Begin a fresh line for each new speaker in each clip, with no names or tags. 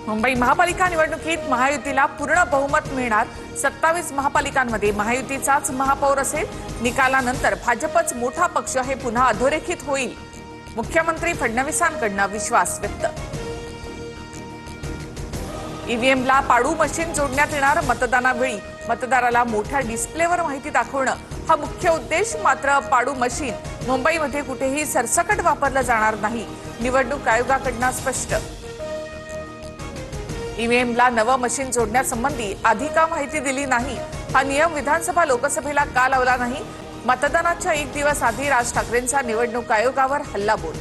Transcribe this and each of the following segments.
मुंबई महापालिका निवडणुकीत महायुतीला पूर्ण बहुमत मिळणार। 27 महापालिकांमध्ये महायुतीचाच महापौर असेल। निकालानंतर भाजपच मोठा पक्ष हे पुन्हा अधोरेखित होईल। मुख्यमंत्री फडणवीसांकडून विश्वास व्यक्त। ईव्हीएमला पाडू मशीन जोडण्यात येणार। मतदानावेळी मतदाराला मोठ्या डिस्प्लेवर माहिती दाखवणं हा मुख्य उद्देश। मात्र पाडू मशीन मुंबईमध्ये कुठेही सरसकट वापरलं जाणार नाही। निवडणूक आयोगाकडून स्पष्ट। ईव्हीएमला नवं मशीन जोडण्यासंबंधी आधी का माहिती दिली नाही, हा नियम विधानसभा लोकसभेला का लावला नाही। मतदानाच्या एक दिवस आधी राज ठाकरेंचा निवडणूक आयोगावर हल्लाबोल।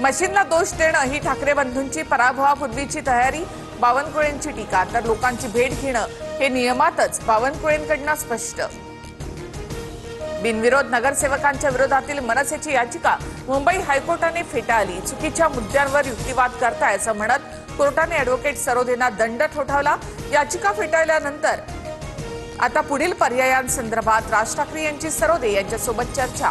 मशीनला दोष देणं ही ठाकरे बंधूंची पराभवापूर्वीची तयारी। बावनकुळेंची टीका। तर लोकांची भेट घेणं हे नियमातच। बावनकुळेंकडून स्पष्ट। बिनविरोध नगरसेवकांच्या विरोधातील मनसेची याचिका मुंबई हायकोर्टाने फेटाळली। चुकीच्या मुद्द्यांवर युक्तिवाद करताय असं म्हणत कोर्टाने ॲडव्होकेट सरोदेंना दंड ठोठावला। याचिका फेटाळल्यानंतर आता पुढील पर्यायांसंदर्भात राज ठाकरे यांची सरोदे यांच्यासोबत चर्चा।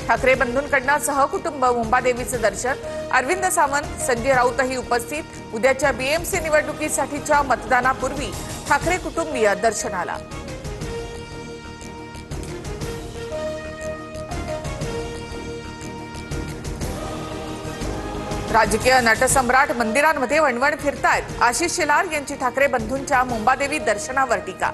ठाकरे बंधूंकडून सहकुटुंब मुंबादेवीचं दर्शन। अरविंद सावंत, संजय राऊतही उपस्थित। उद्याच्या बीएमसी निवडणुकीसाठीच्या मतदानापूर्वी ठाकरे कुटुंबीय दर्शनाला। राजकीय नटसम्राट मंदिरांमध्ये वणवण फिरतायत। आशिष शेलार यांची ठाकरे बंधूंच्या मुंबादेवी दर्शनावर टीका।